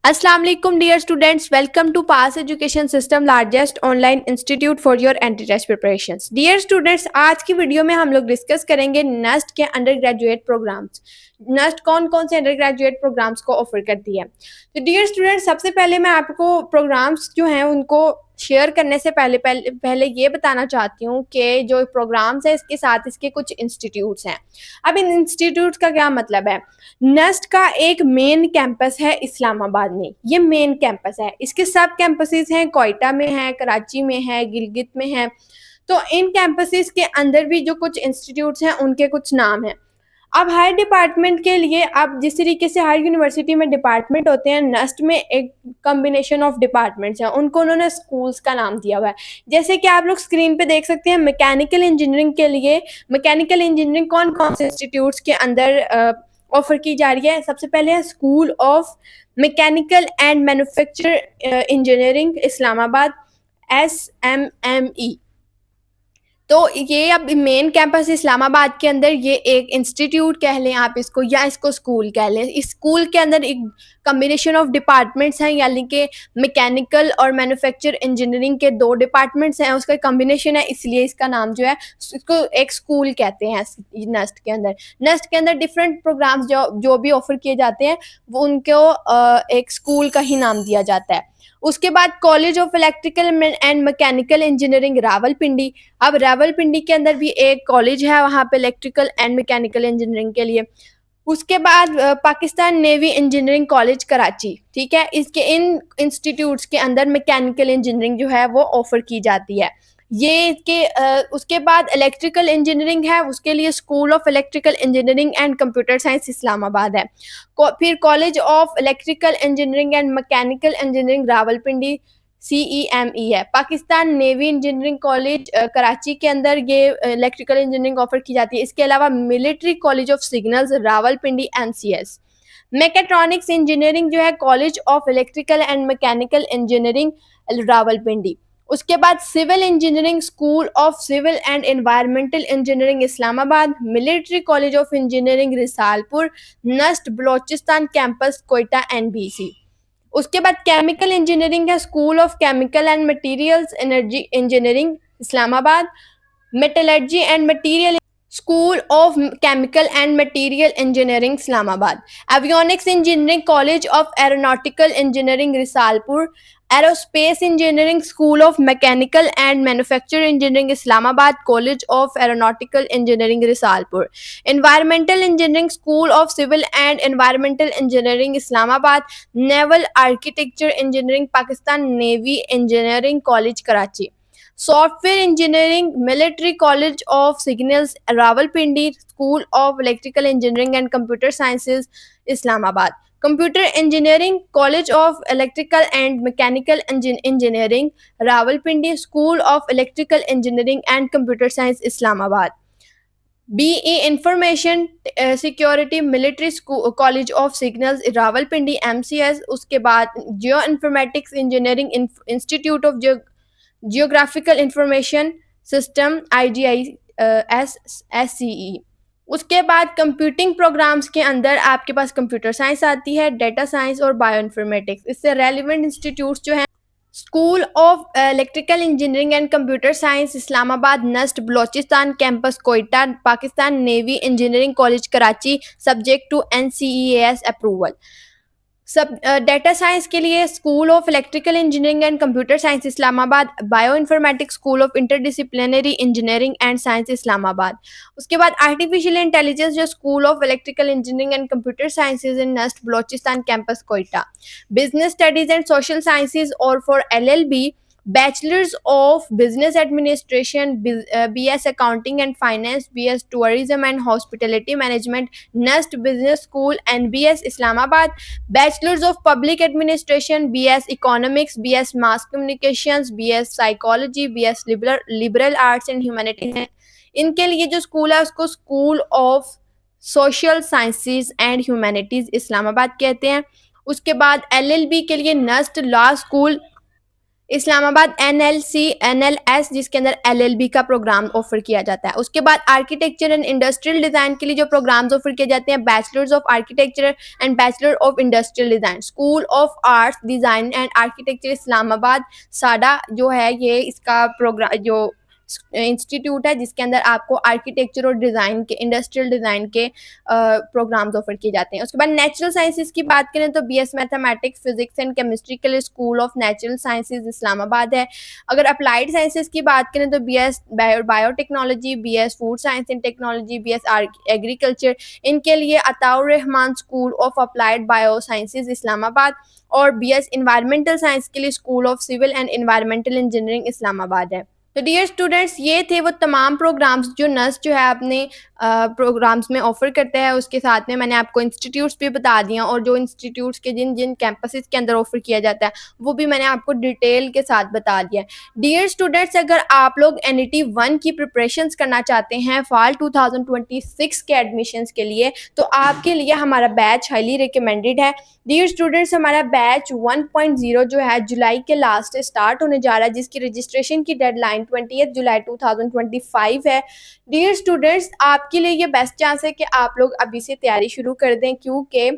Assalamu alaikum dear students, welcome to Pass Education System largest online institute for your anti test preparations. Dear students, आज की video में हम लोग discuss करेंगे Nernst के under graduate programmes. Nernst कौन कौन से अंडर ग्रेजुएट प्रोग्राम्स को ऑफर करती है। तो डियर स्टूडेंट्स, सबसे पहले मैं आपको प्रोग्राम्स जो हैं उनको शेयर करने से पहले ये बताना चाहती हूँ कि जो प्रोग्राम्स है इसके साथ इसके कुछ इंस्टीट्यूट्स हैं। अब इन इंस्टीट्यूट्स का क्या मतलब है। नस्ट का एक मेन कैंपस है इस्लामाबाद में, ये मेन कैंपस है। इसके सब कैंपसेस हैं, कोयटा में है, कराची में है, गिलगित में है। तो इन कैंपसेस के अंदर भी जो कुछ इंस्टीट्यूट्स हैं उनके कुछ नाम हैं। अब हर डिपार्टमेंट के लिए, अब जिस तरीके से हर यूनिवर्सिटी में डिपार्टमेंट होते हैं, नस्ट में एक कॉम्बिनेशन ऑफ डिपार्टमेंट्स हैं, उनको उन्होंने स्कूल्स का नाम दिया हुआ है। जैसे कि आप लोग स्क्रीन पे देख सकते हैं, मैकेनिकल इंजीनियरिंग के लिए मैकेनिकल इंजीनियरिंग कौन कौन से इंस्टीट्यूट्स के अंदर ऑफर की जा रही है। सबसे पहले है school of mechanical and manufacture engineering Islamabad, SMME। तो ये अब मेन कैंपस इस्लामाबाद के अंदर ये एक इंस्टीट्यूट कह लें आप इसको, या इसको स्कूल कह लें। इस स्कूल के अंदर एक कम्बिनेशन ऑफ डिपार्टमेंट्स हैं, यानी कि मैकेनिकल और मैन्युफैक्चर इंजीनियरिंग के दो डिपार्टमेंट्स हैं, उसका कम्बिनेशन है, इसलिए इसका नाम जो है इसको एक स्कूल कहते हैं। नस्ट के अंदर डिफरेंट प्रोग्राम्स जो भी ऑफर किए जाते हैं वो उनको एक स्कूल का ही नाम दिया जाता है। उसके बाद college of electrical and mechanical engineering Rawalpindi. अब रावलपिंडी के अंदर भी एक कॉलेज है, वहाँ पे इलेक्ट्रिकल एंड मैकेनिकल इंजीनियरिंग के लिए। उसके बाद Pakistan navy engineering college Karachi, ठीक है। इसके इन इंस्टीट्यूट्स के अंदर मैकेनिकल इंजीनियरिंग जो है वो ऑफर की जाती है। ये इसके उसके बाद इलेक्ट्रिकल इंजीनियरिंग है, उसके लिए school of electrical engineering and computer science Islamabad है। फिर college of electrical engineering and mechanical engineering Rawalpindi, CEME है। Pakistan navy engineering college Karachi के अंदर ये इलेक्ट्रिकल इंजीनियरिंग ऑफर की जाती है। इसके अलावा military college of signals Rawalpindi, MCS। Mechatronics engineering जो है college of electrical and mechanical engineering Rawalpindi. उसके बाद civil engineering school of civil and environmental engineering Islamabad, military college of engineering Risalpur, NUST Balochistan campus Quetta, NBC। उसके बाद केमिकल इंजीनियरिंग है, school of chemical and materials energy engineering Islamabad, metallurgy and material school of chemical and material engineering Islamabad. Avionics engineering college of aeronautical engineering Risalpur, aerospace engineering school of mechanical and manufacture engineering Islamabad, college of aeronautical engineering Risalpur. Environmental engineering school of civil and environmental engineering Islamabad, naval architecture engineering Pakistan navy engineering college Karachi. Software engineering military college of signals Rawalpindi, school of electrical engineering and computer sciences Islamabad. Computer engineering college of electrical and mechanical engineering Rawalpindi, school of electrical engineering and computer science Islamabad. BE information security military college of signals Rawalpindi, MCS। उसके बाद geo informatics engineering institute of geographical information system, IGIS, SCE। उसके बाद computing programmes के अंदर आपके पास computer science आती है, data science और बायो इन्फॉर्मेटिक्स। इससे रेलिवेंट इंस्टीट्यूट्स जो हैं school of electrical engineering and computer science Islamabad, NUST Balochistan campus Quetta, Pakistan navy engineering college Karachi, subject to NCEAS approval. सब डेटा साइंस के लिए school of electrical engineering and computer science Islamabad, bioinformatics school of interdisciplinary engineering and science Islamabad. उसके बाद artificial intelligence जो school of electrical engineering and computer sciences in Nernst Balochistan campus Quetta. Business studies and social sciences और for LLB bachelors of business administration, BS accounting and finance, BS tourism and hospitality management, NUST business school, NBS Islamabad. Bachelors of public administration, BS economics, BS mass communications, BS psychology, BS liberal arts and humanities. इनके लिए जो school है उसको school of social sciences and humanities Islamabad कहते हैं। उसके बाद LLB के लिए NUST law school, Islamabad NLC NLS जिसके अंदर एलएलबी का प्रोग्राम ऑफर किया जाता है। उसके बाद आर्किटेक्चर एंड इंडस्ट्रियल डिज़ाइन के लिए जो प्रोग्राम्स ऑफर किए जाते हैं, bachelors of architecture and bachelor of industrial design. School of arts design and architecture Islamabad साडा जो है ये इसका प्रोग्राम जो इंस्टीट्यूट है जिसके अंदर आपको आर्किटेक्चर और डिज़ाइन के इंडस्ट्रियल डिज़ाइन के प्रोग्राम्स ऑफर किए जाते हैं। उसके बाद नेचुरल साइंसेज की बात करें तो BS mathematics physics and chemistry के लिए school of natural sciences Islamabad है। अगर अप्लाइड साइंसेज की बात करें तो BS biotechnology, BS food science and technology, BS agriculture, इनके लिए Ataur Rahman school of applied biosciences Islamabad, और बीएस इन्वायरमेंटल साइंस के लिए school of civil and environmental engineering Islamabad है। तो डियर स्टूडेंट्स, ये थे वो तमाम प्रोग्राम्स जो नस्ट जो है अपने प्रोग्राम्स में ऑफ़र करते हैं। उसके साथ में मैंने आपको इंस्टीट्यूट्स भी बता दिया, और जो इंस्टीट्यूट्स के जिन जिन कैंपसेस के अंदर ऑफ़र किया जाता है वो भी मैंने आपको डिटेल के साथ बता दिया है। डियर स्टूडेंट्स, अगर आप लोग एनईटी 1 की प्रिपरेशंस करना चाहते हैं फॉल 2026 के एडमिशन्स के लिए, तो आपके लिए हमारा बैच हाईली रिकमेंडेड है। डियर स्टूडेंट्स, हमारा बैच 1.0 जो है जुलाई के लास्ट से स्टार्ट होने जा रहा है, जिसकी रजिस्ट्रेशन की डेडलाइन 20 जुलाई 2025 है। डियर स्टूडेंट्स, आपके लिए ये बेस्ट चांस है कि आप लोग अभी से तैयारी शुरू कर दें, क्योंकि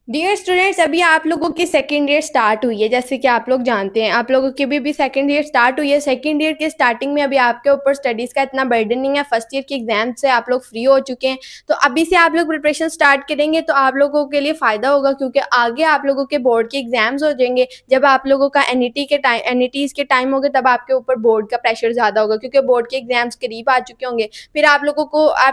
डियर स्टूडेंट्स, अभी आप लोगों की सेकेंड ईयर स्टार्ट हुई है। जैसे कि आप लोग जानते हैं, आप लोगों की भी सेकेंड ईयर स्टार्ट हुई है। सेकेंड ईयर के स्टार्टिंग में अभी आपके ऊपर स्टडीज़ का इतना बर्डन नहीं है। फर्स्ट ईयर के एग्जाम से आप लोग फ्री हो चुके हैं, तो अभी से आप लोग प्रिपरेशन स्टार्ट करेंगे तो आप लोगों के लिए फ़ायदा होगा, क्योंकि आगे आप लोगों के बोर्ड के एग्जाम्स हो जाएंगे। जब आप लोगों का एनईटीज़ के टाइम होगा तब आपके ऊपर बोर्ड का प्रेशर ज़्यादा होगा, क्योंकि बोर्ड के एग्जाम्स करीब आ चुके होंगे। फिर आप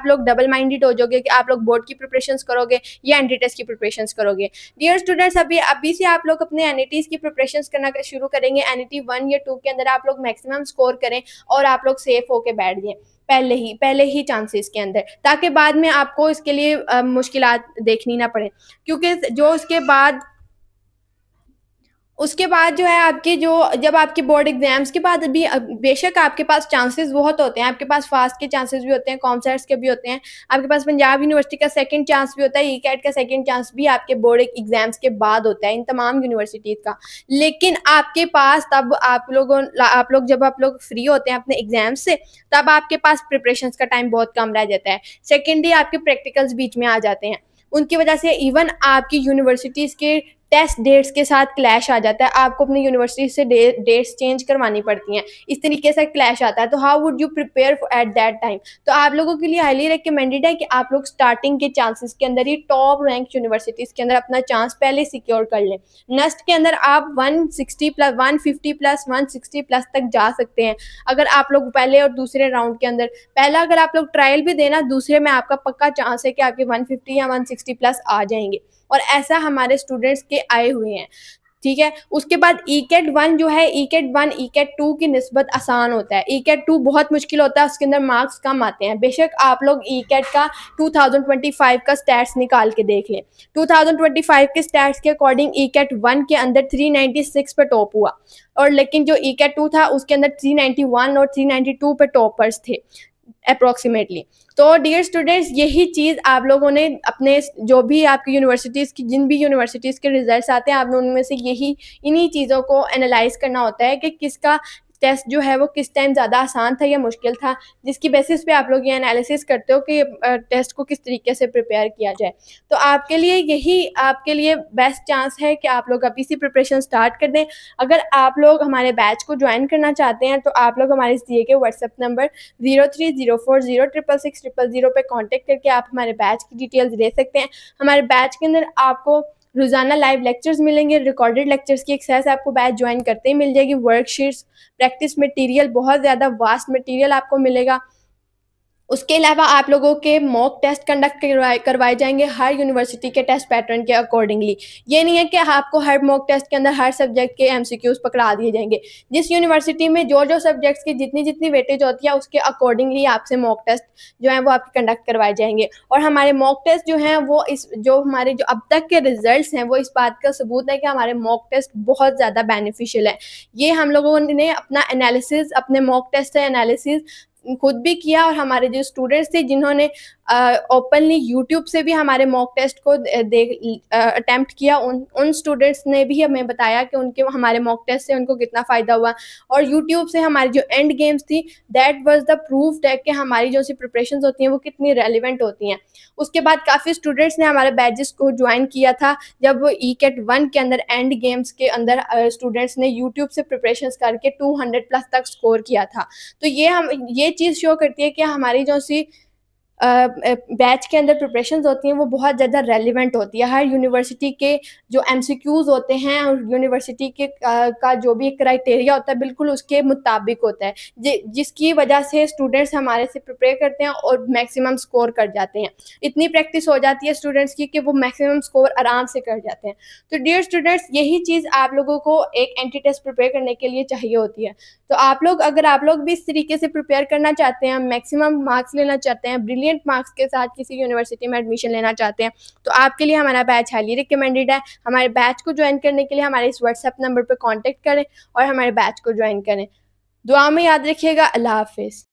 लोग डबल माइंडेड हो जाओगे कि आप लोग बोर्ड की प्रिपरेशन करोगे या एंट्री टेस्ट की प्रिपरेशन करोगे। डियर स्टूडेंट्स, अभी से आप लोग अपने एनईटीज़ की प्रिपरेशंस करना शुरू करेंगे। एनईटी 1 या 2 के अंदर आप लोग मैक्सिमम स्कोर करें और आप लोग सेफ होके बैठ जाएं पहले ही चांसेस के अंदर, ताकि बाद में आपको इसके लिए मुश्किलात देखनी ना पड़े। क्योंकि जो उसके बाद जो है आपकी जो जब आपके बोर्ड एग्जाम्स के बाद भी बेशक आपके पास चांसेस बहुत होते हैं, आपके पास फास्ट के चांसेस भी होते हैं, कॉमसर्ट्स के भी होते हैं, आपके पास पंजाब यूनिवर्सिटी का सेकंड चांस भी होता है, ईकैट का सेकंड चांस भी आपके बोर्ड एग्जाम्स के बाद होता है, इन तमाम यूनिवर्सिटीज़ का। लेकिन आपके पास तब जब आप लोग फ्री होते हैं अपने एग्जाम से, तब आपके पास प्रिपरेशन का टाइम बहुत कम रह जाता है। सेकेंडली आपके प्रैक्टिकल्स बीच में आ जाते हैं, उनकी वजह से इवन आपकी यूनिवर्सिटीज़ के टेस्ट डेट्स के साथ क्लैश आ जाता है। आपको अपनी यूनिवर्सिटी से डेट्स चेंज करवानी पड़ती हैं, इस तरीके से क्लैश आता है। तो how would you prepare at that time? तो आप लोगों के लिए हाईली रिकमेंडेड है कि आप लोग स्टार्टिंग के चांसेस के अंदर ही टॉप रैंक यूनिवर्सिटीज़ के अंदर अपना चांस पहले सिक्योर कर लें। नेक्स्ट के अंदर आप 160 प्लस 150 प्लस 160 प्लस तक जा सकते हैं, अगर आप लोग पहले और दूसरे राउंड के अंदर। पहला अगर आप लोग ट्रायल भी देना, दूसरे में आपका पक्का चांस है कि आपके 150 या 160 प्लस आ जाएंगे, और ऐसा हमारे स्टूडेंट्स के आए हुए हैं। ठीक है। उसके बाद ईकेट 1 जो है, ईकेट 1 ईकेट 2 की निस्बत आसान होता है। ईकेट 2 बहुत मुश्किल होता है, उसके अंदर मार्क्स कम आते हैं। बेशक आप लोग ईकेट का 2025 का स्टैट्स निकाल के देख लें। 2025 के स्टैट्स के अकॉर्डिंग ईकेट 1 के अंदर 396 पे टॉप हुआ, और लेकिन जो ईकेट 2 था उसके अंदर 391 और 392 पे टॉपर्स थे अप्रोक्सीमेटली। तो डियर स्टूडेंट्स, यही चीज़ आप लोगों ने अपने जो भी आपकी यूनिवर्सिटीज़ की जिन भी यूनिवर्सिटीज़ के रिजल्ट्स आते हैं, आपने उनमें से इन्हीं चीज़ों को एनालाइज करना होता है कि किसका टेस्ट जो है वो किस टाइम ज़्यादा आसान था या मुश्किल था, जिसकी बेसिस पे आप लोग ये एनालिसिस करते हो कि टेस्ट को किस तरीके से प्रिपेयर किया जाए। तो आपके लिए बेस्ट चांस है कि आप लोग अभी से प्रिपरेशन स्टार्ट कर दें। अगर आप लोग हमारे बैच को ज्वाइन करना चाहते हैं तो आप लोग हमारे दिए गए व्हाट्सएप नंबर 0304066600 पे कांटेक्ट करके आप हमारे बैच की डिटेल्स ले सकते हैं। हमारे बैच के अंदर आपको रोज़ाना लाइव लेक्चर्स मिलेंगे, रिकॉर्डेड लेक्चर्स की एक्सेस आपको बैच ज्वाइन करते ही मिल जाएगी। वर्कशीट्स, प्रैक्टिस मटेरियल, बहुत ज़्यादा वास्ट मटेरियल आपको मिलेगा। उसके अलावा आप लोगों के मॉक टेस्ट कंडक्ट करवाए जाएंगे हर यूनिवर्सिटी के टेस्ट पैटर्न के अकॉर्डिंगली। ये नहीं है कि आपको हर मॉक टेस्ट के अंदर हर सब्जेक्ट के एमसीक्यूज पकड़ा दिए जाएंगे। जिस यूनिवर्सिटी में जो सब्जेक्ट्स की जितनी वेटेज होती है उसके अकॉर्डिंगली आपसे मॉक टेस्ट जो है वो आपके कंडक्ट करवाए जाएंगे। और हमारे मॉक टेस्ट जो हैं वो हमारे जो अब तक के रिजल्ट्स हैं वो इस बात का सबूत है कि हमारे मॉक टेस्ट बहुत ज़्यादा बेनिफिशियल है। ये हम लोगों ने अपना एनालिसिस, अपने मॉक टेस्ट से एनालिसिस खुद भी किया, और हमारे जो स्टूडेंट्स थे जिन्होंने ओपनली यूट्यूब से भी हमारे मॉक टेस्ट को अटेम्प्ट किया। उन स्टूडेंट्स ने भी हमें बताया कि उनके हमारे मॉक टेस्ट से उनको कितना फ़ायदा हुआ। और यूट्यूब से हमारी जो एंड गेम्स थी, that was the proof that कि हमारी जो सी प्रिपरेशंस होती हैं वो कितनी रेलेवेंट होती हैं। उसके बाद काफ़ी स्टूडेंट्स ने हमारे बैचेस को ज्वाइन किया था, जब ईकेट 1 के अंदर एंड गेम्स के अंदर स्टूडेंट्स ने यूट्यूब से प्रिपरेशंस करके 200 प्लस तक स्कोर किया था। तो ये चीज़ शो करती है कि हमारी जो सी बैच के अंदर प्रिपरेशंस होती हैं वो बहुत ज़्यादा रेलेवेंट होती है। हर यूनिवर्सिटी के जो एमसीक्यूज़ होते हैं और यूनिवर्सिटी के का जो भी क्राइटेरिया होता है बिल्कुल उसके मुताबिक होता है। जिसकी वजह से स्टूडेंट्स हमारे से प्रिपेयर करते हैं और मैक्सिमम स्कोर कर जाते हैं। इतनी प्रैक्टिस हो जाती है स्टूडेंट्स की कि वो मैक्सिमम स्कोर आराम से कर जाते हैं। तो डियर स्टूडेंट्स, यही चीज़ आप लोगों को एक एंटी टेस्ट प्रिपेयर करने के लिए चाहिए होती है। तो अगर आप लोग भी इस तरीके से प्रिपेयर करना चाहते हैं, मैक्सिमम मार्क्स लेना चाहते हैं, ब्रिलियंट मार्क्स के साथ किसी यूनिवर्सिटी में एडमिशन लेना चाहते हैं, तो आपके लिए हमारा बैच हाईली रिकमेंडेड है। हमारे बैच को जॉइन करने के लिए हमारे इस व्हाट्सएप नंबर पे कॉन्टैक्ट करें और हमारे बैच को जॉइन करें। दुआ में याद रखिएगा। अल्लाह हाफ़िज़।